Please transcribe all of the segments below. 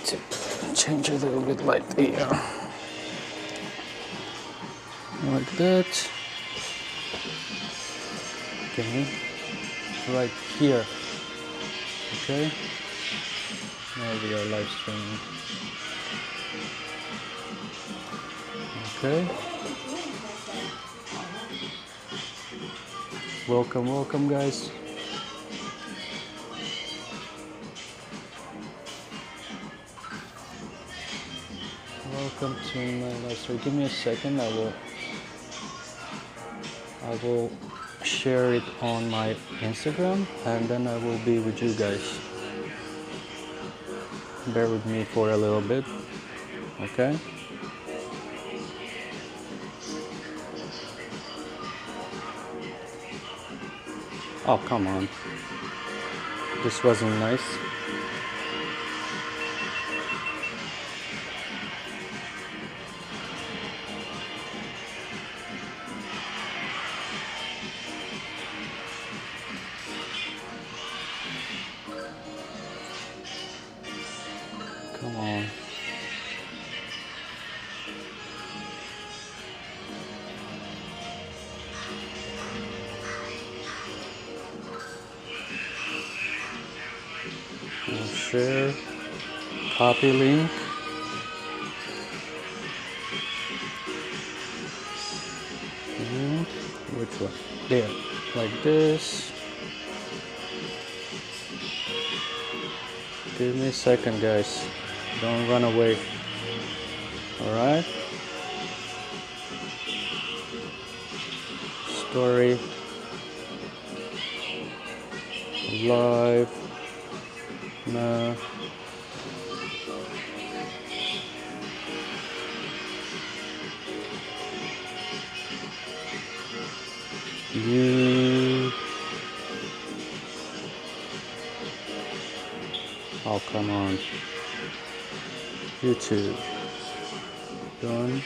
to change a little bit like the like that. Okay, right here. Okay, now we are live streaming. Okay, welcome guys. Welcome to my live stream. Give me a second, I will share it on my Instagram and then I will be with you guys. Bear with me for a little bit, okay? Oh, come on. This wasn't nice. Come on. We'll share, copy link. And which one? There, like this. Give me a second, guys. Don't run away. Alright? Story. Live. Nah. You. Oh, come on. YouTube. Done.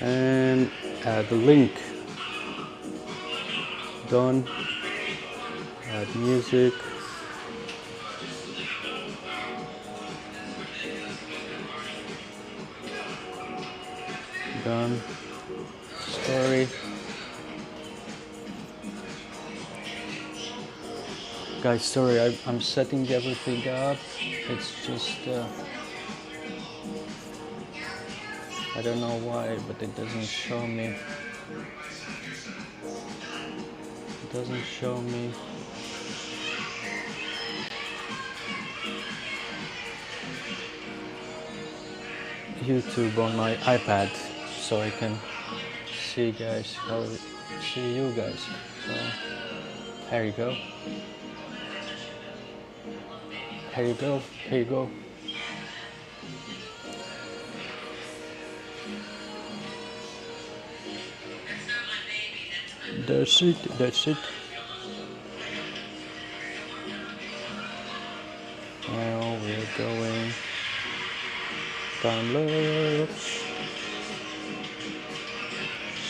And add the link. Done. Add music. Done. Story. Guys, sorry, I'm setting everything up. It's just I don't know why, but it doesn't show me. It doesn't show me. YouTube on my iPad, so I can see you guys. So here you go. Here you go. Here you go. That's it. That's it. Now we're going time lapse.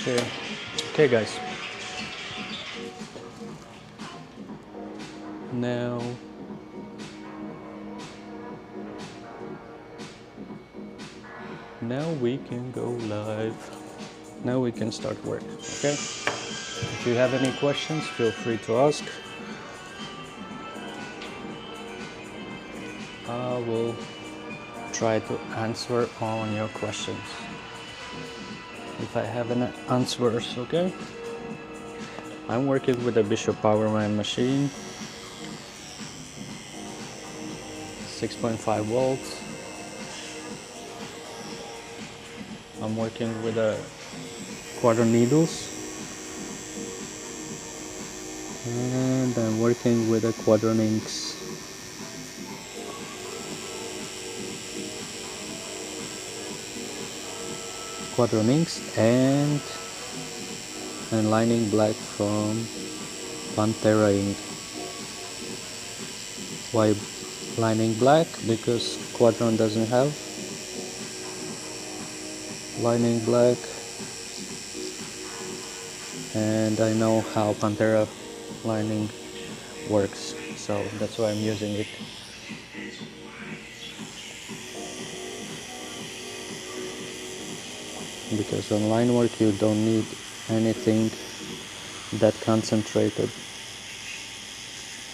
Share. Okay, guys. Now we can go live. Now we can start work. Okay. If you have any questions, feel free to ask. I will try to answer on your questions if I have any answers. Okay. I'm working with a Bishop Powerman machine, 6.5 volts. I'm working with a quarter needles, and I'm working with a quadranix. And lining black from Pantera ink. Why lining black? Because Quadron doesn't have lining black, and I know how Pantera lining works, so so that's why I'm using it. Because on line work you don't need anything that concentrated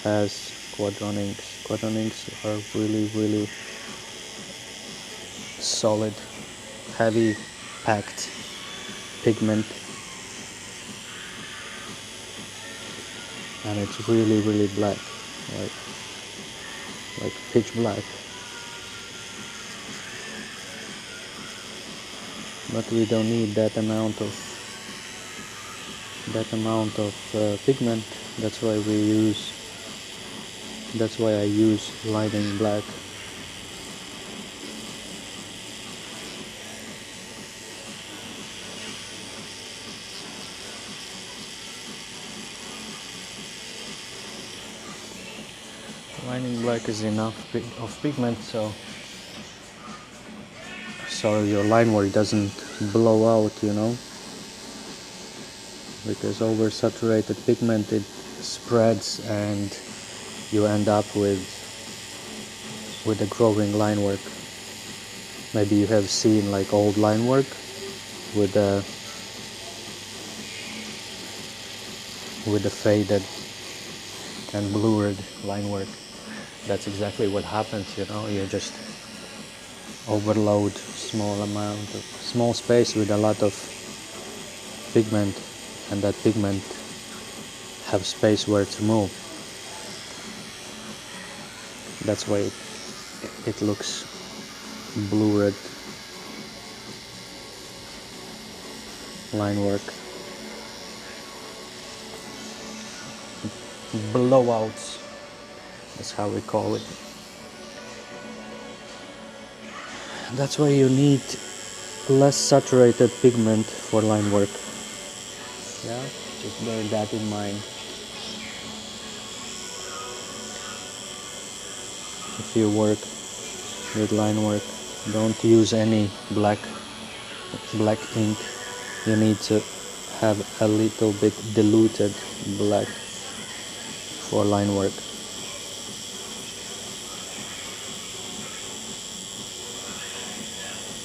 as quadron inks. Quadron inks are really solid, heavy packed pigment, and it's really black, like pitch black. But we don't need that amount of pigment. That's why I use lighting black. Lining black is enough of pigment, so your line work doesn't blow out, because oversaturated pigment, it spreads and you end up with a growing line work. Maybe you have seen like old line work with a faded and blurred line work. That's exactly what happens, you just overload small space with a lot of pigment, and that pigment have space where to move. That's why it looks blurred line work. Blowouts, that's how we call it. That's why you need less saturated pigment for line work. Yeah, just bear that in mind. If you work with line work, don't use any black ink. You need to have a little bit diluted black for line work.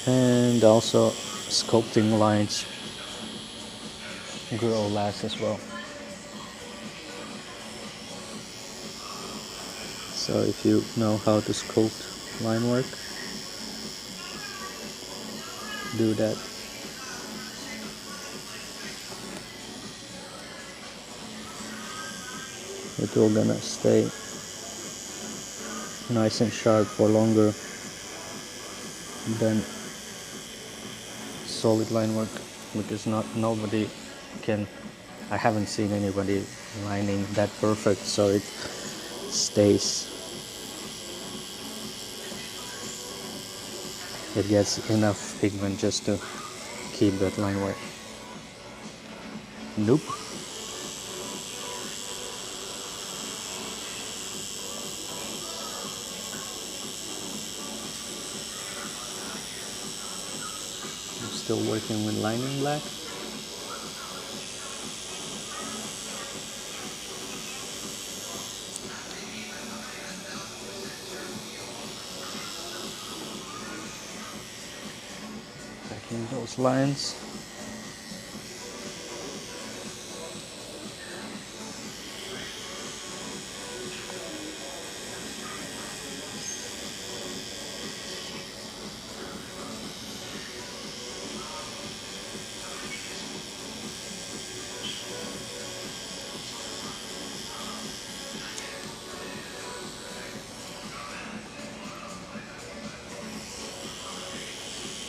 And also sculpting lines grow less as well. So if you know how to sculpt line work, do that. It will gonna stay nice and sharp for longer than solid line work, because nobody can. I haven't seen anybody lining that perfect so it stays. It gets enough pigment just to keep that line work. Nope. I'm still working with lining black. Checking those lines.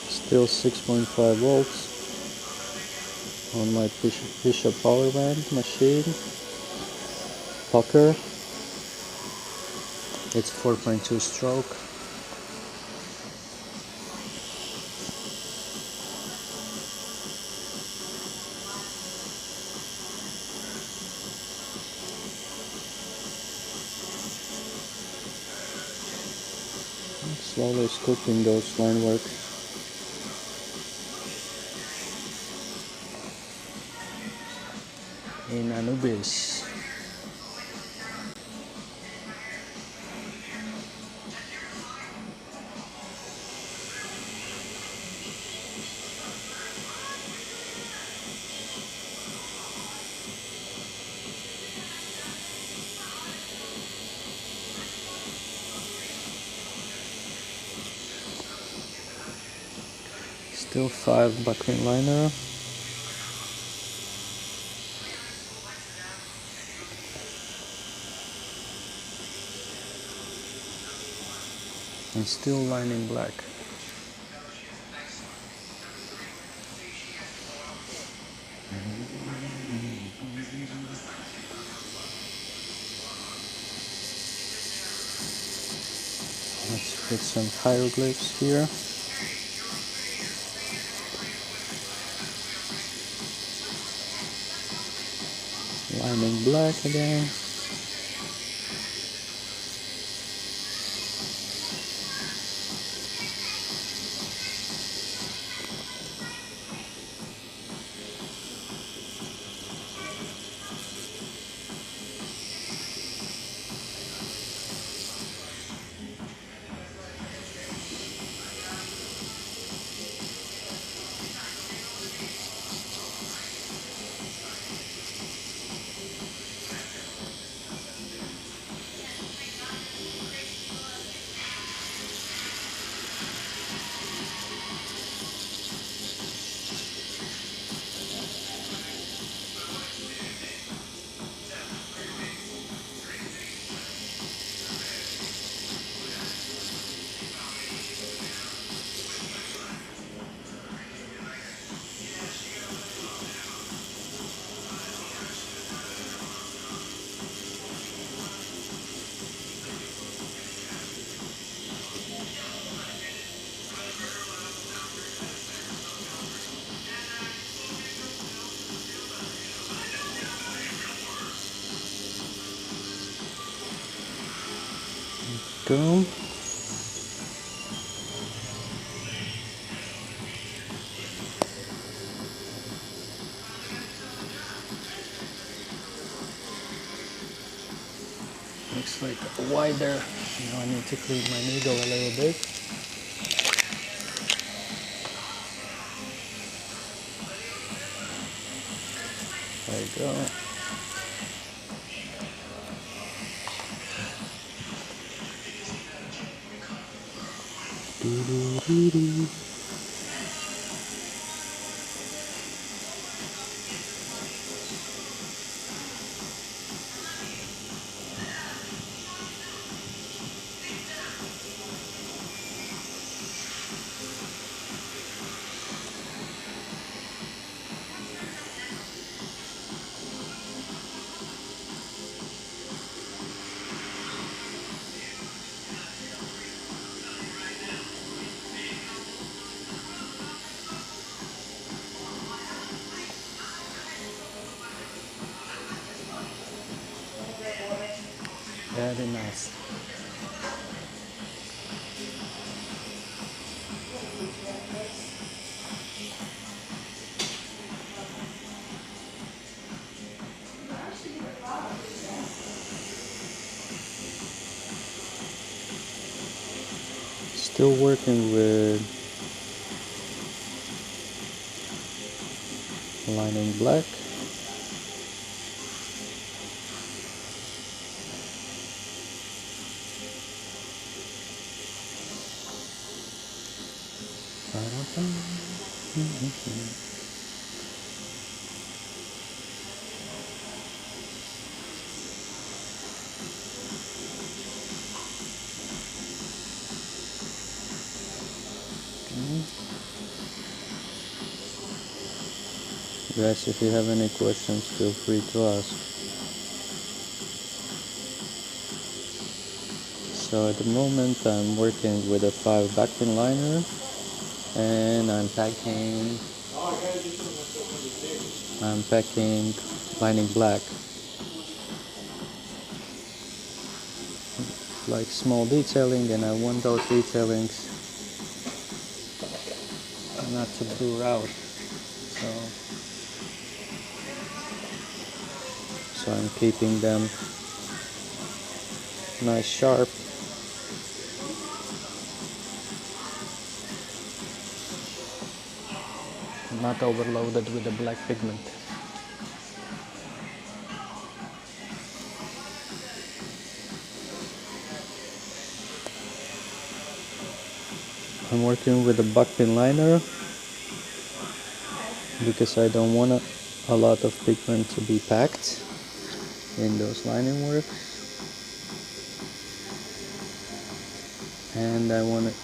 Still 6.5 volts on my Bishop power band machine. Pucker. It's 4.2 stroke. Slowly sculpting those line work. In Anubis. Still 5 backprint liner. And still lining black. Let's put some hieroglyphs here. Lining black again. Go. Looks like wider. Now I need to clean my needle a little bit. There you go. Doo-doo-doo-doo. Very nice. Still working with lining black. Guys, if you have any questions, feel free to ask. So at the moment I'm working with a 5 backpin liner and I'm packing lining black. Like small detailing, and I want those detailings not to blur out. So I'm keeping them nice sharp. Not overloaded with the black pigment. I'm working with a buckpin liner because I don't want a lot of pigment to be packed in those lining works, and I want it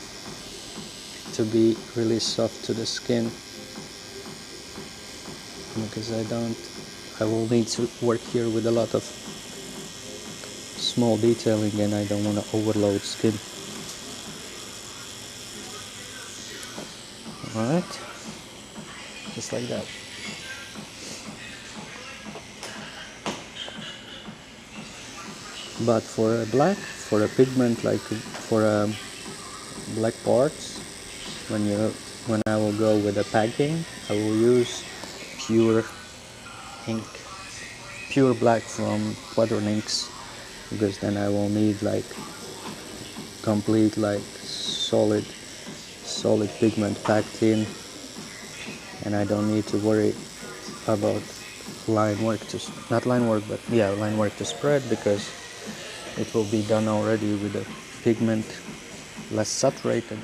to be really soft to the skin, because I will need to work here with a lot of small detailing, and I don't want to overload skin. Alright, just like that. But for a pigment, like for a black parts, when I will go with the packing, I will use pure ink, pure black from Quadron inks, because then I will need like complete, like solid pigment packed in, and I don't need to worry about line work to spread, because it will be done already with the pigment less saturated.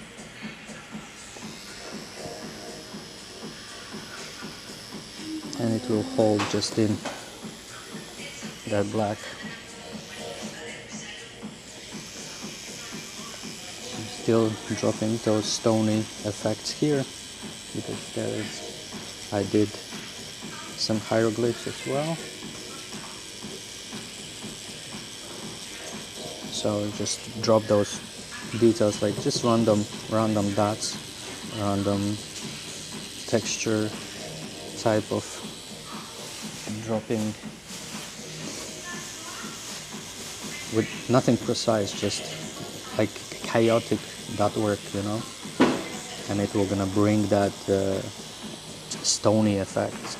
And it will hold just in that black. I'm still dropping those stony effects here, because I did some hieroglyphs as well. So just drop those details, like just random dots, random texture type of dropping, with nothing precise, just like chaotic dot work, and it will gonna bring that stony effect,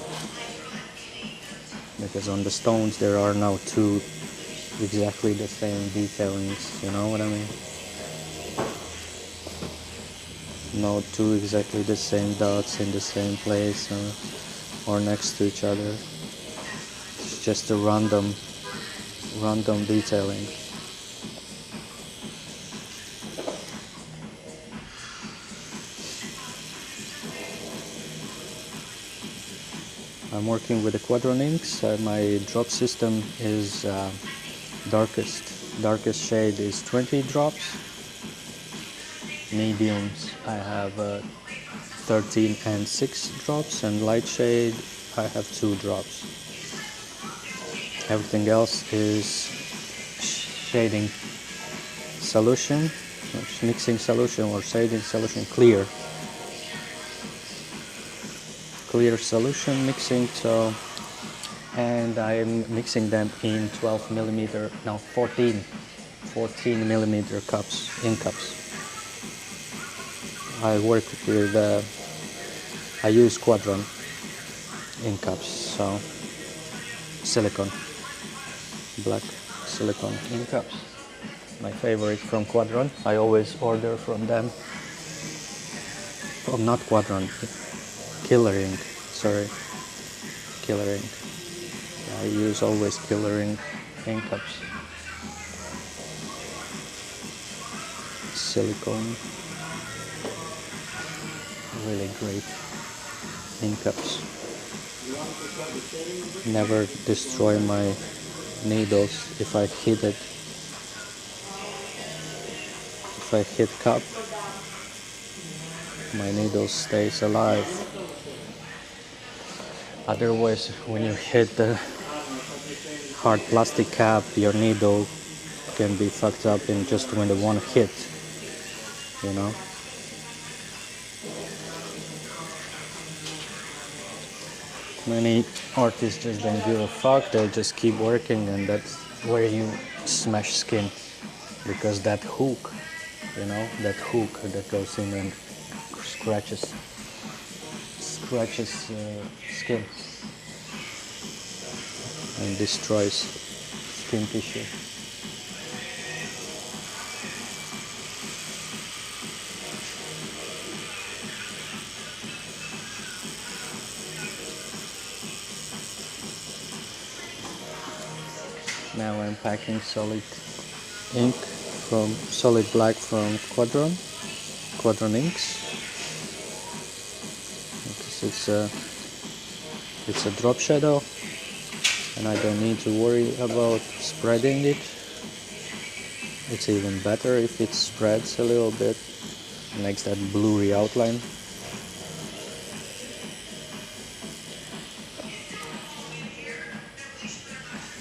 because on the stones there are now two exactly the same detailings, you know what I mean? No two exactly the same dots in the same place or next to each other. It's just a random detailing. I'm working with the Quadron inks. My drop system is darkest shade is 20 drops. Mediums I have 13 and 6 drops, and light shade I have 2 drops. Everything else is shading solution, mixing solution or shading solution, clear solution mixing. So, and I'm mixing them in 12 millimeter, no 14 millimeter cups, ink cups. I work with I use Quadron ink cups, so silicone, black silicone ink cups, my favorite from Quadron. I always order from them. Oh, not Quadron, Killer ink. Sorry, Killer ink. I use always Killer ink cups. Silicone, really great ink cups. Never destroy my needles if I hit it. If I hit cup, my needle stays alive. Otherwise, when you hit the hard plastic cap, your needle can be fucked up in just when the one hit, you know. Many artists just don't give a fuck, they just keep working, and that's where you smash skin, because that hook, that hook that goes in and scratches skin and destroys skin tissue. Now I'm packing solid ink from solid black from Quadron inks. It's It's a drop shadow, and I don't need to worry about spreading it. It's even better if it spreads a little bit, makes that blurry outline.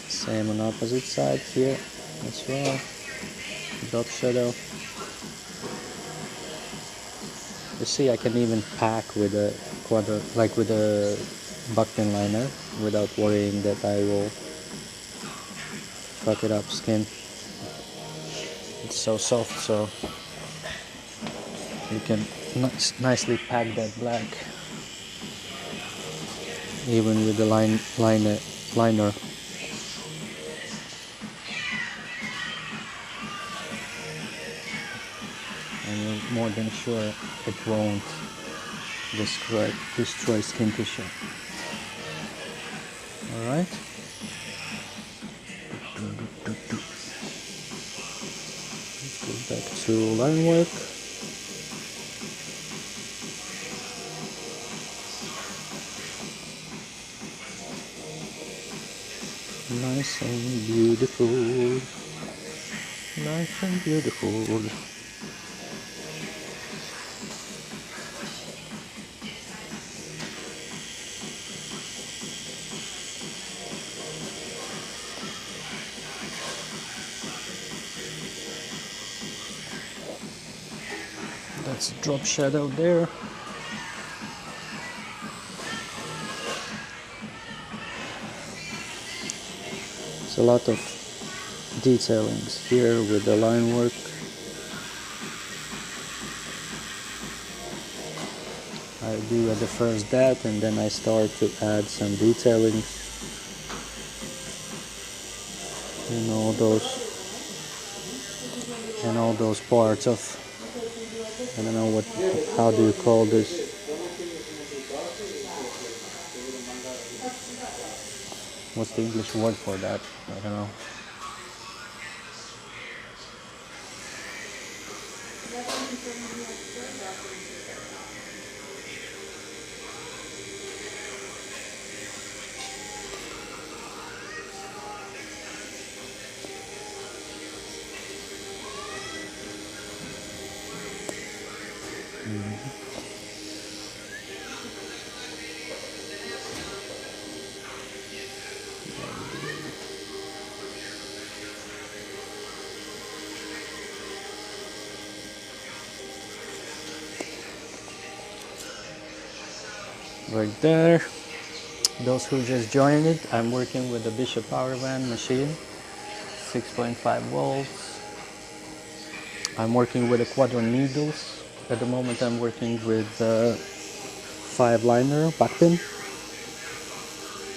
Same on opposite side here as well. Drop shadow. You see, I can even pack with a with a buckpin liner without worrying that I will fuck it up skin. It's so soft, so you can nicely pack that black even with the liner. And you're more than sure it won't destroy skin tissue. Alright. Let's go back to line work. Nice and beautiful. Nice and beautiful. That's a drop shadow there. It's a lot of detailings here with the line work. I do at the first that, and then I start to add some detailings in all those parts of, I don't know how do you call this? What's the English word for that? I don't know. Right there. Those who just joined it, I'm working with the Bishop Power Band machine, 6.5 volts. I'm working with the quadrant needles. At the moment I'm working with 5 liner backpin,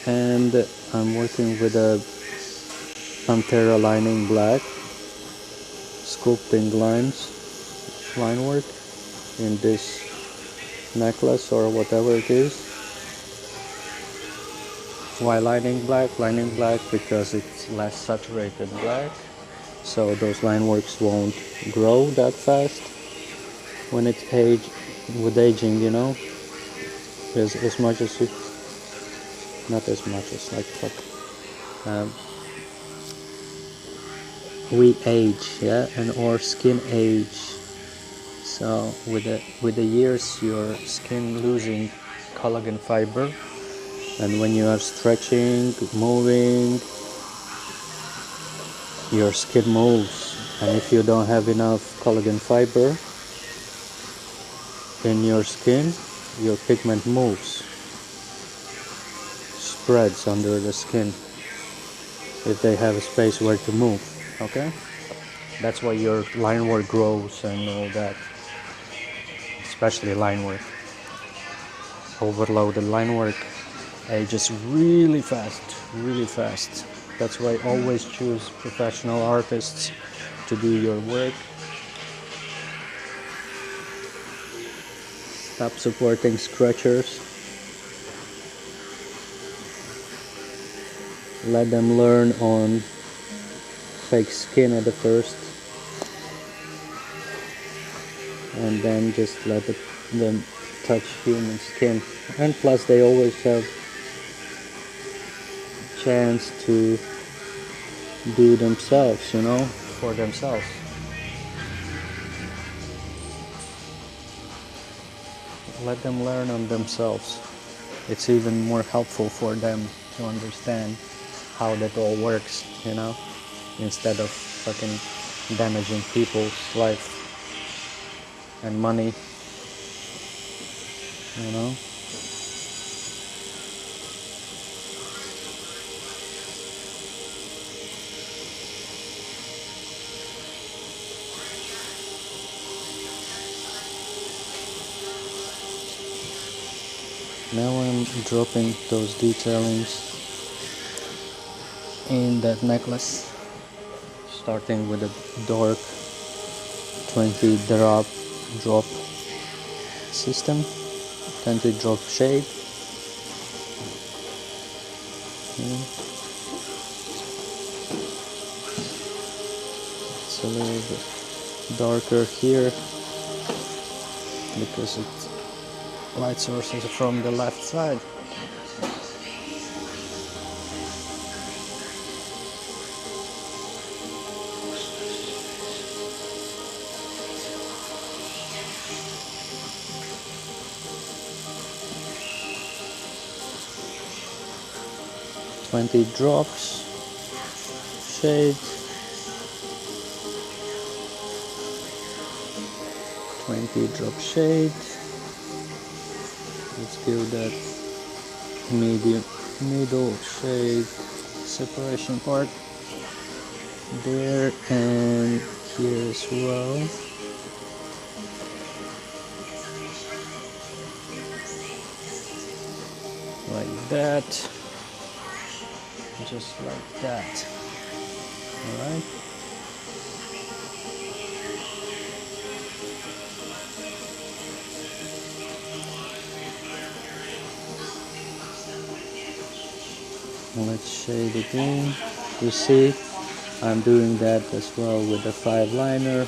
and I'm working with a Pantera lining black, sculpting line work in this necklace or whatever it is. Why lining black? Lining black because it's less saturated black, so those line works won't grow that fast when it's with aging, you know. As much as it, not as much as like fuck. We age, yeah, and our skin age. So with the years, your skin losing collagen fiber. And when you are stretching, moving, your skin moves. And if you don't have enough collagen fiber in your skin, your pigment moves, spreads under the skin if they have a space where to move, okay? That's why your line work grows and all that, especially line work. Overloaded line work ages really fast. That's why I always choose professional artists to do your work. Stop supporting scratchers. Let them learn on fake skin at the first, and then just let them touch human skin. And plus they always have chance to do themselves, you know, for themselves. Let them learn on themselves. It's even more helpful for them to understand how that all works, you know, instead of fucking damaging people's life and money, you know. Now I'm dropping those detailings in that necklace, starting with a dark 20 drop system, 20 drop shade. It's a little bit darker here because it light source is from the left side. $20 drops shade, 20 drop shade. Let's give that middle shade separation part there and here as well. Like that, just like that. All right. Let's shade it in. You see, I'm doing that as well with the 5 liner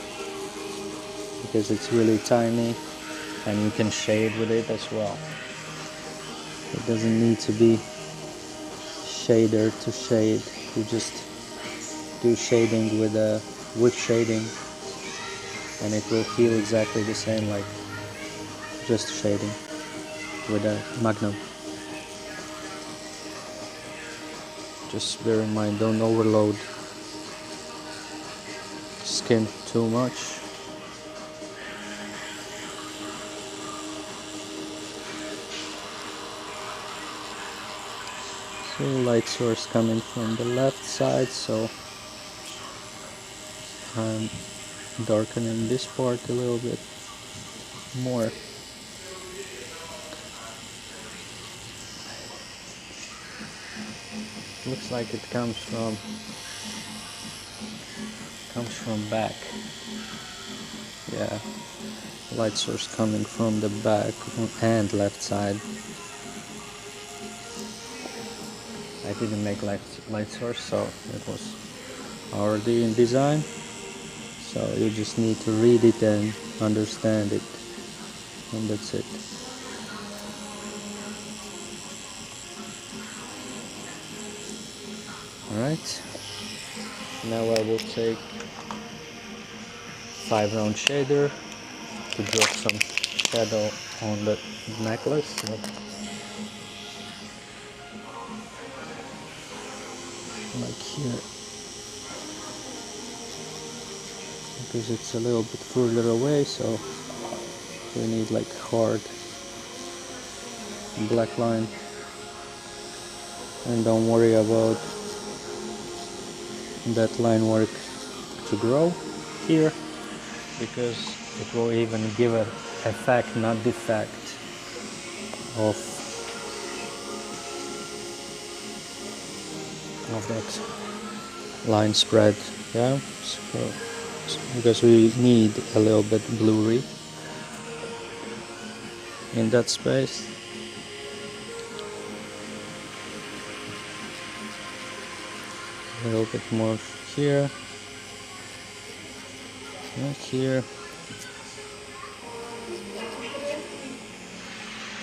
because it's really tiny and you can shade with it as well. It doesn't need to be shader to shade. You just do shading with a whip shading and it will feel exactly the same like just shading with a Magnum. Just bear in mind, don't overload skin too much. So light source coming from the left side, so I'm darkening this part a little bit more. Looks like it comes from back. Yeah, light source coming from the back and left side. I didn't make light source, so it was already in design. So you just need to read it and understand it, and that's it. Alright, now I will take 5 round shader to drop some shadow on the necklace. Like here, because it's a little bit further away, so we need like hard black line. And don't worry about that line work to grow here, because it will even give an effect, not defect, of that line spread. Yeah, so because we need a little bit blurry in that space. A little bit more here, and here.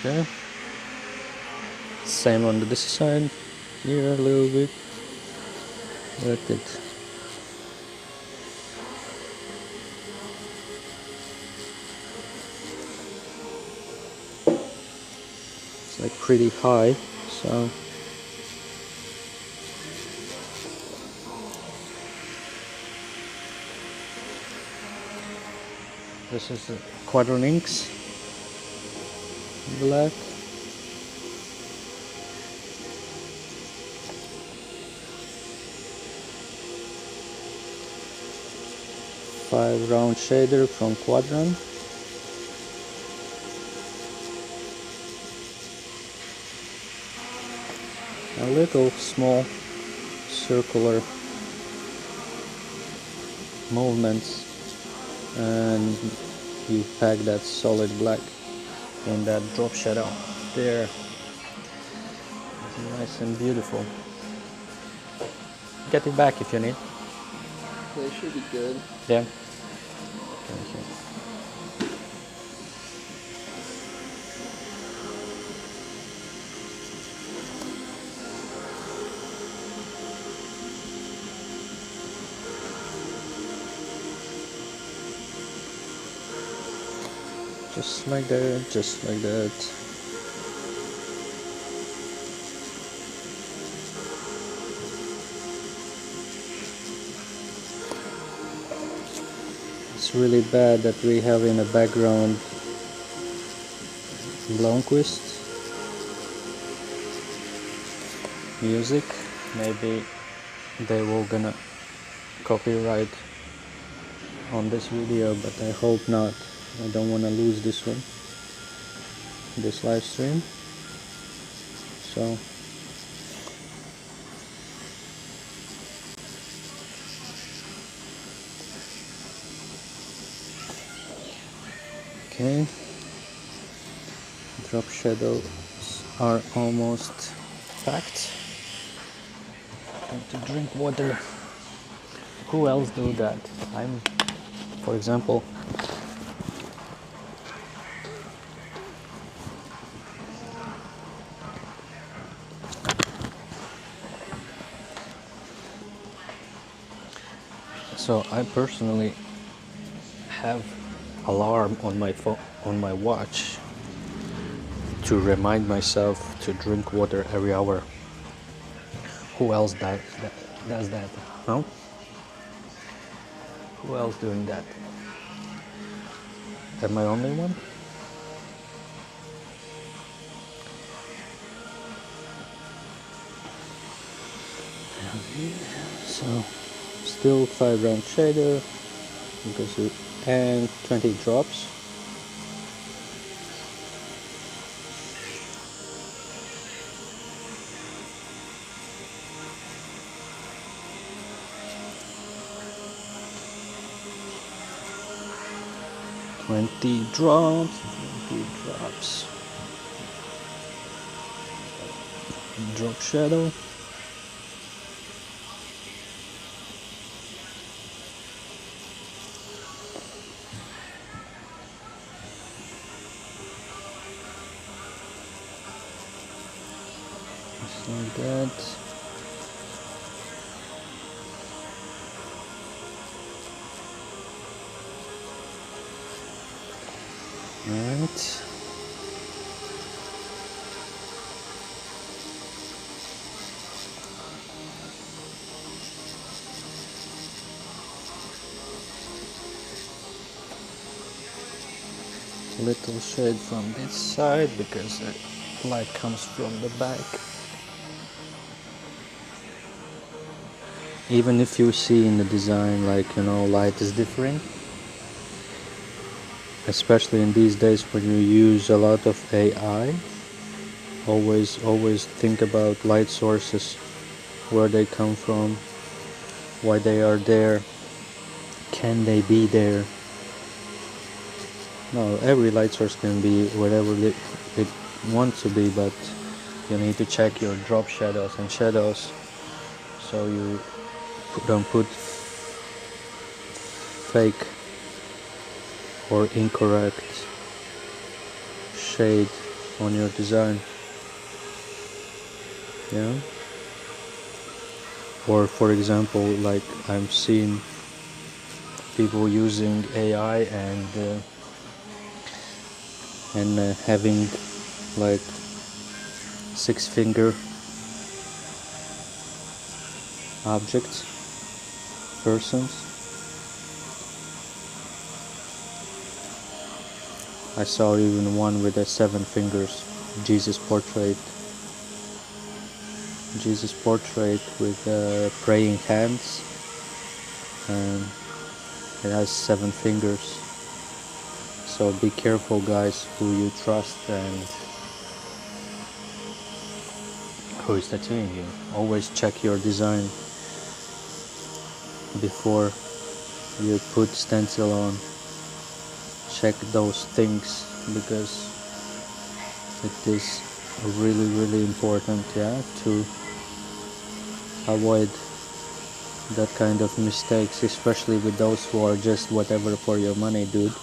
Okay. Same on this side. here a little bit. Let it. It's like pretty high, so this is the Quadrolinks black. Five round shader from Quadron. A little small circular movements, and you pack that solid black in that drop shadow there. It's nice and beautiful. Get it back if you need. They should be good. Yeah. Just like that, just like that. It's really bad that we have in the background Blomqvist music. Maybe they will gonna copyright on this video, but I hope not. I don't want to lose this one, this live stream. So okay, drop shadows are almost packed. Time to drink water. Who else do that? For example, so I personally have alarm on my phone, on my watch, to remind myself to drink water every hour. Who else does that? No? Who else doing that? Am I only one? So still 5 round shader and 20 drops. Twenty drops. Drop shadow. Just like that. Alright. Little shade from this side because the light comes from the back. Even if you see in the design, like, you know, light is different, especially in these days when you use a lot of AI, always think about light sources, where they come from, why they are there, can they be there. No, every light source can be whatever it wants to be, but you need to check your drop shadows and shadows so you don't put fake or incorrect shade on your design. Yeah. Or for example, like I'm seeing people using AI and having like 6-finger objects, persons. I saw even one with 7 fingers, Jesus portrait with praying hands, and it has 7 fingers. So be careful, guys, who you trust and who is tattooing you. Always check your design before you put stencil on. Check those things, because it is really important, yeah, to avoid that kind of mistakes, especially with those who are just whatever for your money, dude.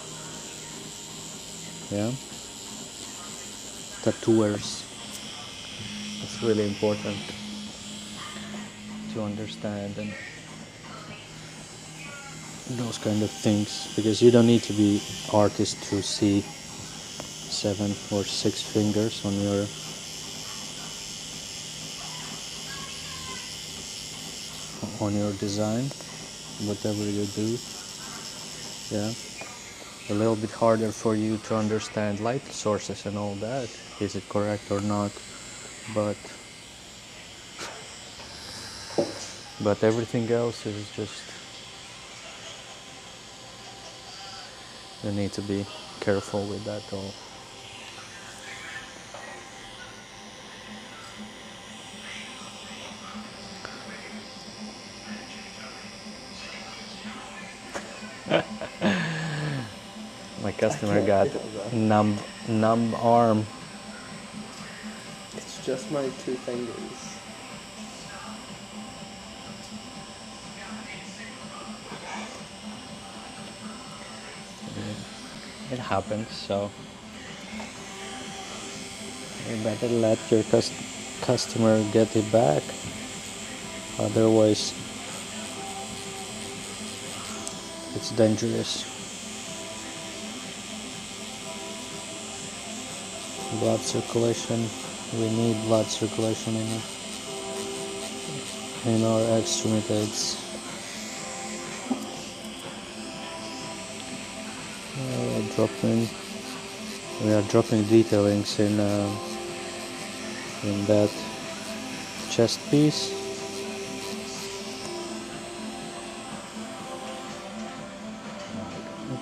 Yeah, tattooers. It's really important to understand and those kind of things, because you don't need to be artist to see 7 or 6 fingers on your design, whatever you do. Yeah, a little bit harder for you to understand light sources and all that, is it correct or not, but everything else is just, you need to be careful with that all. My customer got numb arm. It's just my 2 fingers. It happens, so you better let your customer get it back, otherwise it's dangerous. Blood circulation, we need blood circulation in our extremities. We are dropping detailings in that chest piece.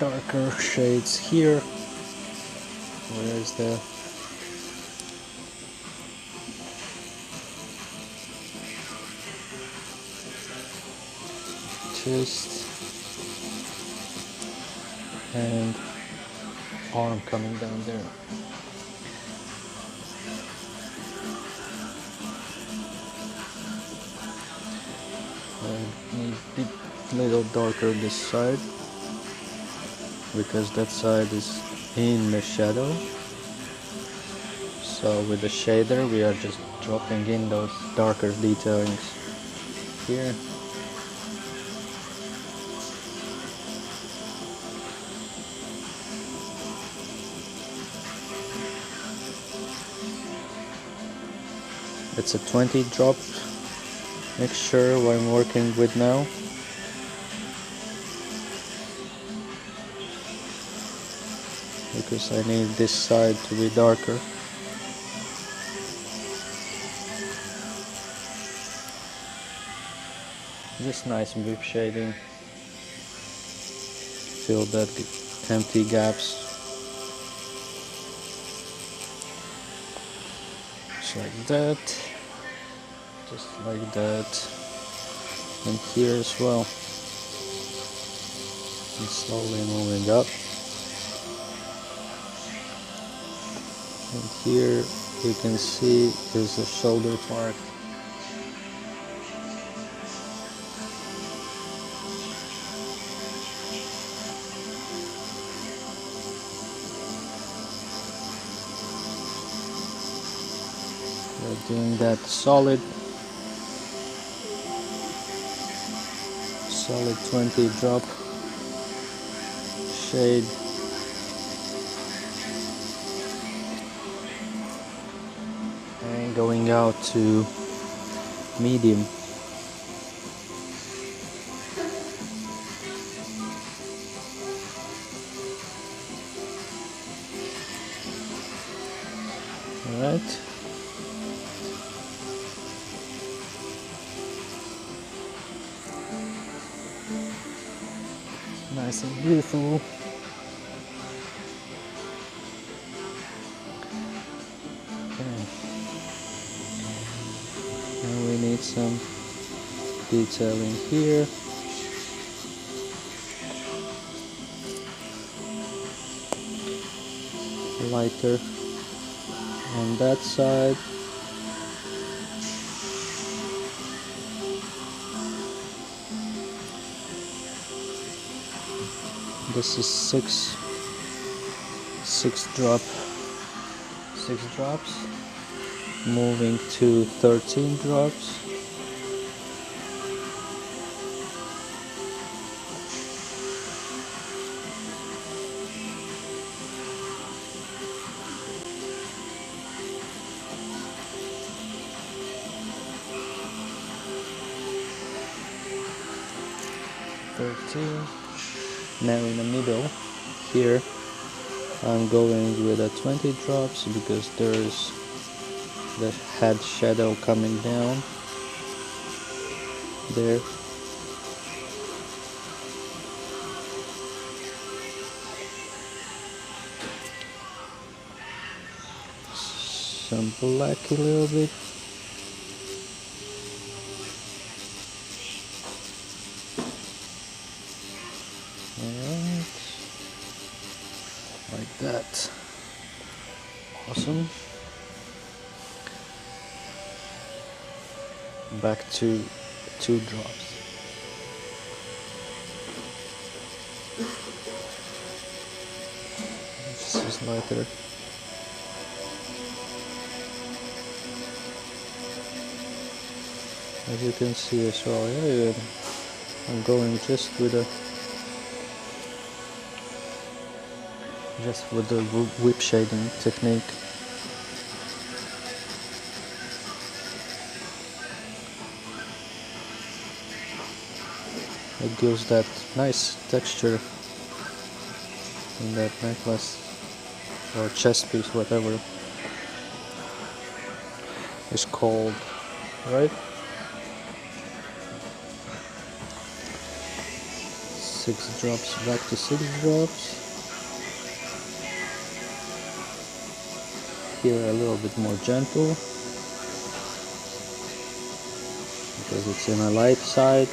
Darker shades here. Where is the chest and arm coming down there? I need a little darker this side, because that side is in the shadow. So with the shader we are just dropping in those darker detailings here. It's a 20 drop mixture what I'm working with now. Because I need this side to be darker. Just nice whip shading. Fill that empty gaps. Just like that. Just like that. And here as well. And slowly moving up. And here you can see is the shoulder part. We're doing that solid. solid 20 drop shade. And going out to medium. Alright. Nice and beautiful. Okay. Now we need some detailing here. Lighter on that side. This is six drops, moving to 13 drops. Now in the middle here I'm going with a 20 drops because there's the head shadow coming down there. Some black a little bit. Alright, like that. Awesome. Back to 2 drops. This is lighter. As you can see as well, yeah, I'm going just with the whip shading technique. It gives that nice texture in that necklace or chest piece, whatever it's called, right? 6 drops, back to 6 drops. Here a little bit more gentle because it's in a light side.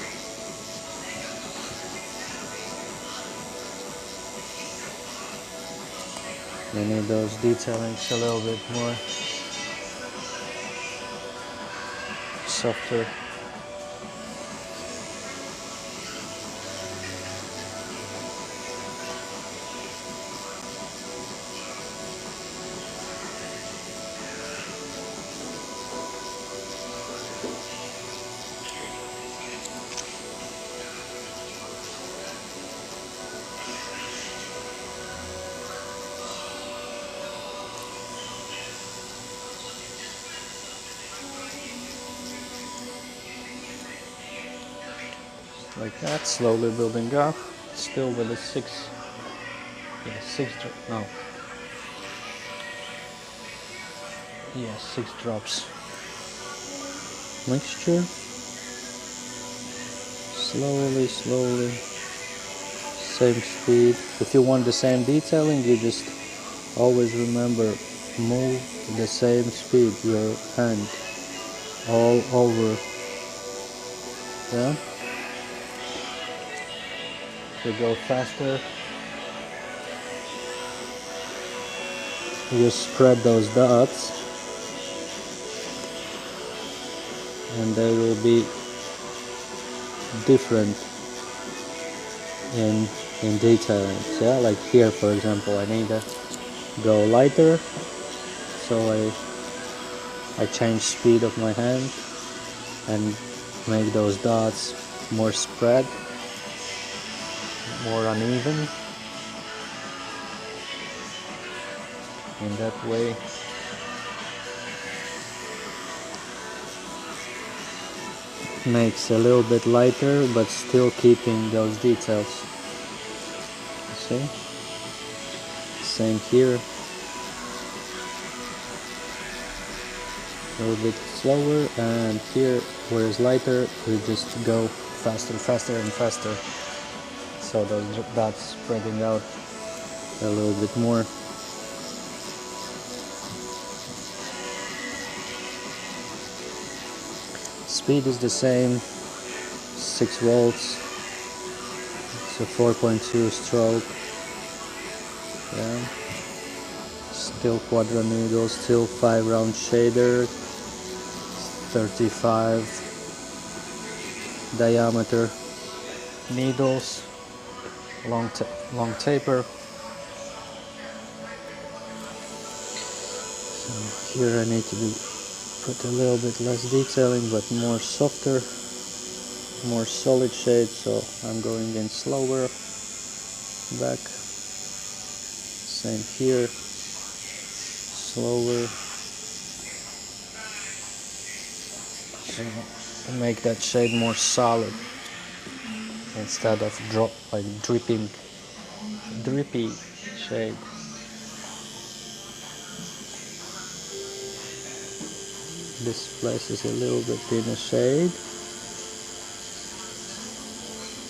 We need those detailings a little bit more softer. Like that, slowly building up, still with a 6 drops mixture. Slowly, same speed. If you want the same detailing, you just always remember, move the same speed, your hand all over. Yeah. To go faster, you spread those dots and they will be different in detailing. Yeah, like here for example, I need to go lighter, so I change speed of my hand and make those dots more spread. more uneven. In that way, makes a little bit lighter, but still keeping those details. You see? Same here. A little bit slower, and here where it's lighter, we just go faster, faster and faster. So those dots spreading out a little bit more. Speed is the same, 6 volts. It's a 4.2 stroke. Yeah. Still quadrant needle, still 5 round shader, 35 diameter needles, long taper. So here I need to put a little bit less detailing, but more softer, more solid shade. So I'm going in slower. Back. Same here. Slower. So make that shade more solid instead of drippy shade. This place is a little bit in a shade,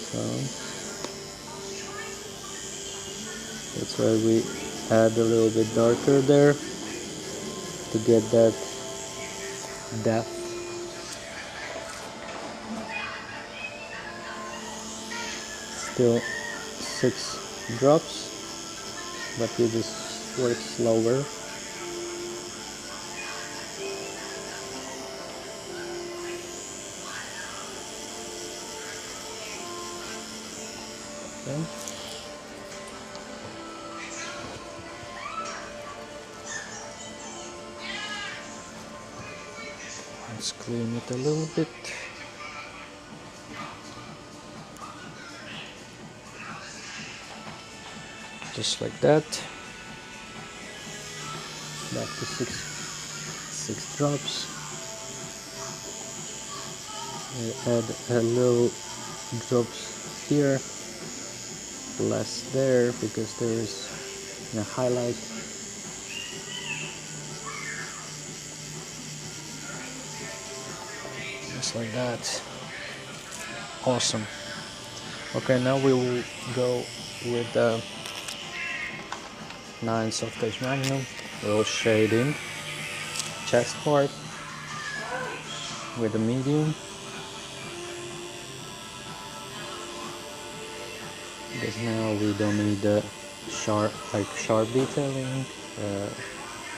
so that's why we add a little bit darker there to get that depth. Still 6 drops, but you just work slower. Okay. Let's clean it a little bit. Just like that. Back to six drops. I add a little drops here, less there because there is a highlight. Just like that. Awesome. Okay, now we will go with the 9 soft edge magnum. We'll shade in chest part with a medium. Because now we don't need the sharp detailing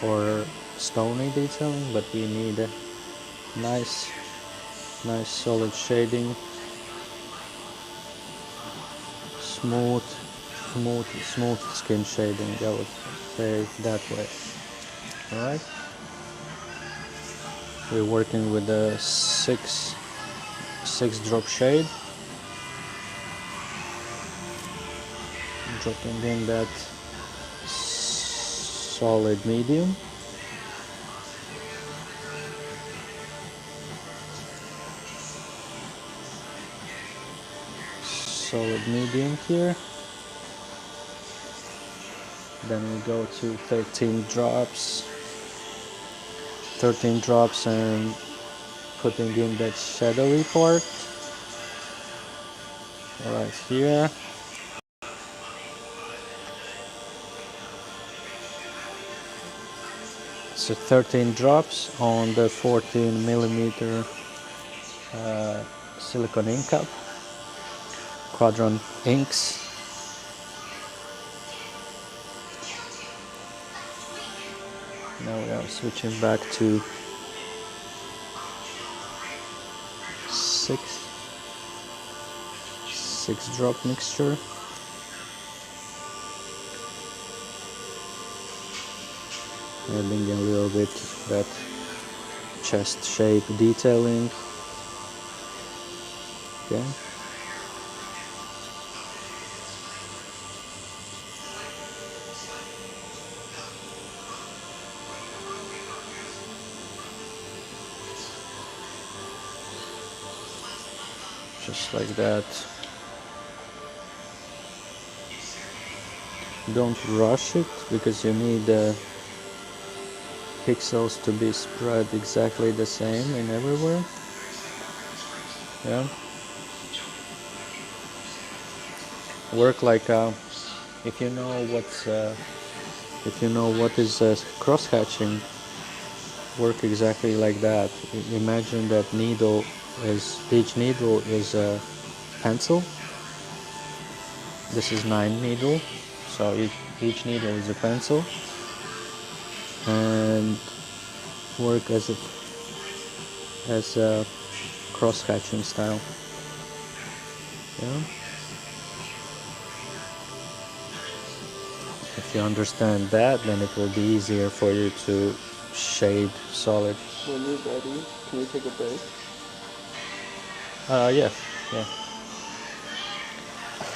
or stony detailing, but we need a nice solid shading, smooth skin shading, I would say that way. Alright, we're working with a 6 drop shade, dropping in that solid medium. Solid medium here. Then we go to 13 drops and putting in that shadowy part right here. So 13 drops on the 14 millimeter silicone ink cup, Quadron inks. Now we are switching back to 6 drop mixture. Adding a little bit that chest shape detailing. Okay. just like that. Don't rush it because you need the pixels to be spread exactly the same in everywhere. Yeah. Work like if you know what is cross hatching, work exactly like that. Imagine that each needle is a pencil. This is 9 needle, so each needle is a pencil, and work as a cross hatching style. Yeah. If you understand that, then it will be easier for you to shade solid. When you're ready, can we take a break? Yeah.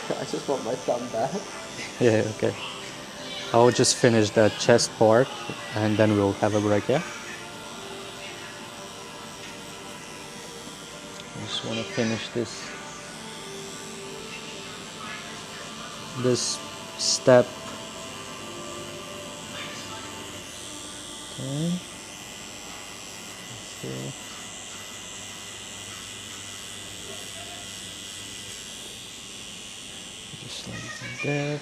I just want my thumb back. Yeah, okay. I'll just finish that chest part and then we'll have a break, yeah? I just want to finish this step. Okay. See. Just like that.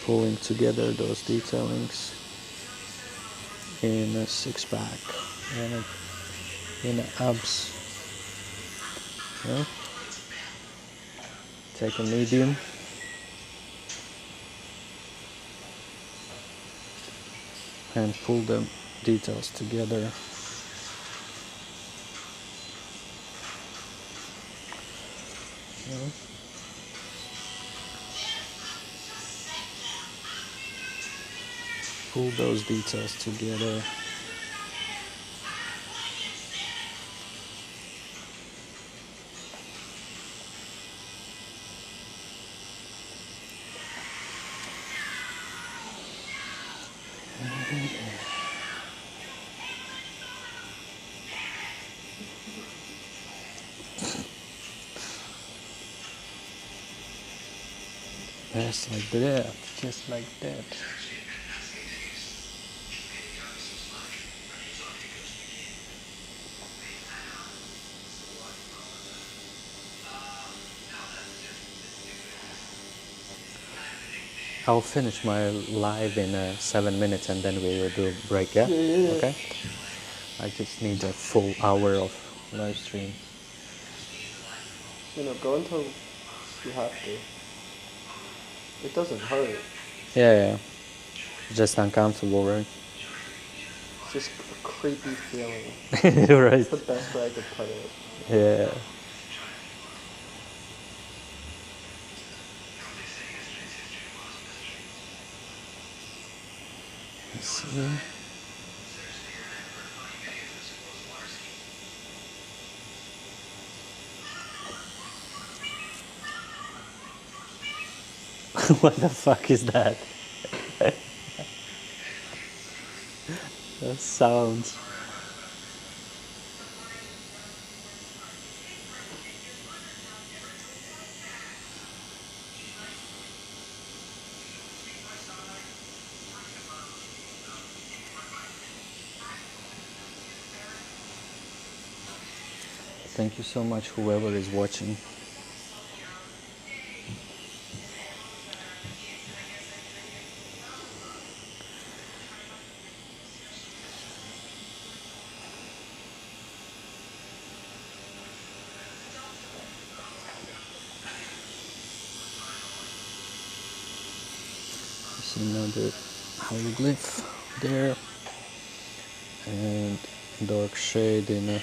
Pulling together those detailings in a six-pack and in abs. Yeah. Take a medium. And pull the details together. Yeah. Pull those details together. Just like that, just like that. I'll finish my live in 7 minutes and then we will do a break, yeah? Yeah. Okay? I just need a full hour of live stream. Go until you have to. It doesn't hurt. Yeah. Just uncomfortable, right? It's just a creepy feeling. Right. It's the best way I could put it. Yeah. Let's see. What the fuck is that? That sounds. Thank you so much, whoever is watching. There's another hieroglyph there, and dark shade in a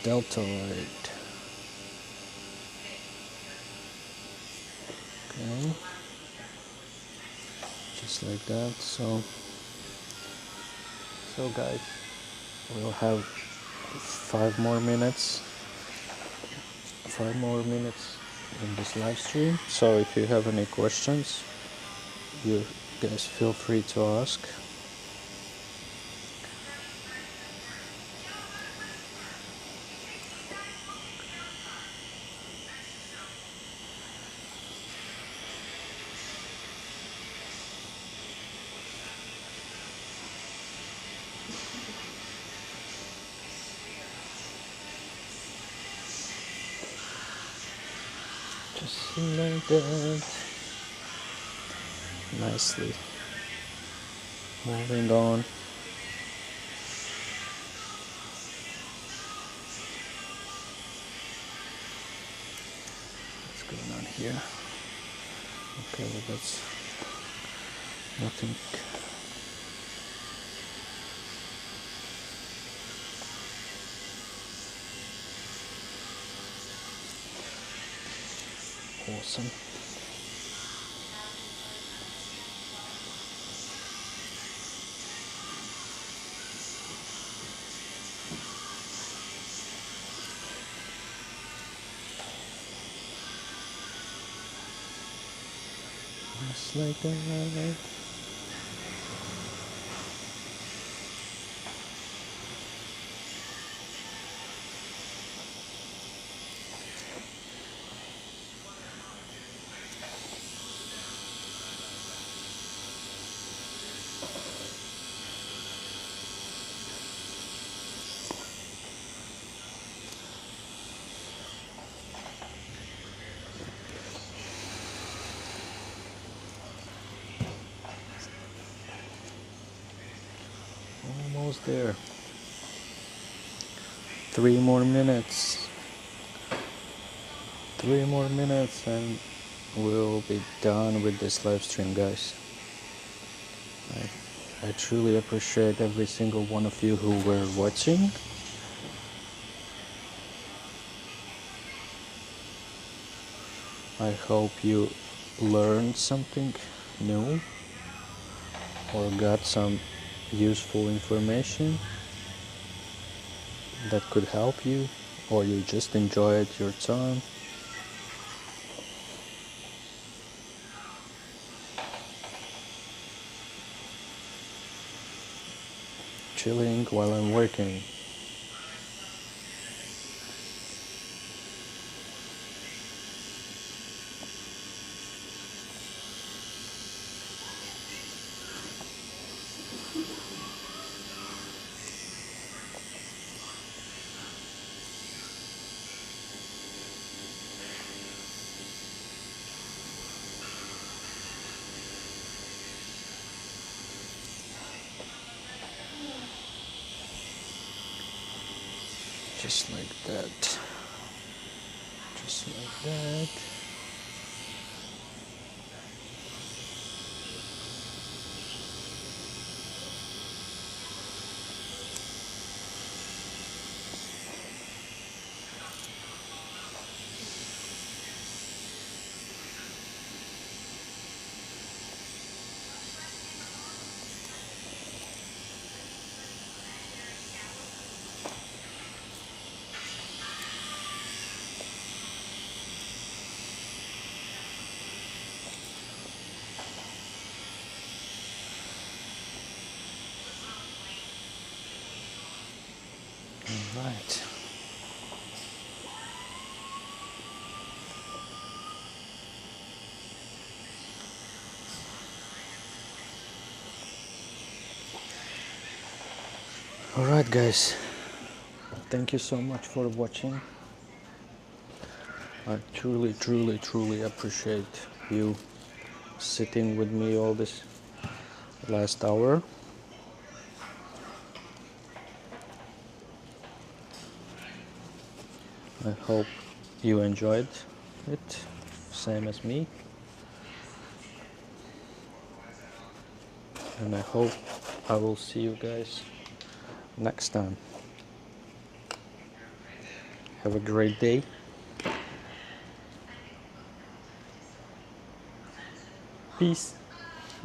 deltoid. Okay, just like that. So guys, we'll have 5 more minutes in this live stream. So if you have any questions, you guys feel free to ask. Something like that. Nicely. Moving on. What's going on here? Okay, well, that's nothing. Awesome. Just like that. Almost there. 3 more minutes. 3 more minutes and we'll be done with this live stream, guys. I truly appreciate every single one of you who were watching. I hope you learned something new or got some useful information that could help you, or you just enjoyed your time. Chilling while I'm working. Just like that. Just like that. All right. Alright guys, thank you so much for watching. I truly appreciate you sitting with me all this last hour. I hope you enjoyed it, same as me. And I hope I will see you guys next time. Have a great day. Peace.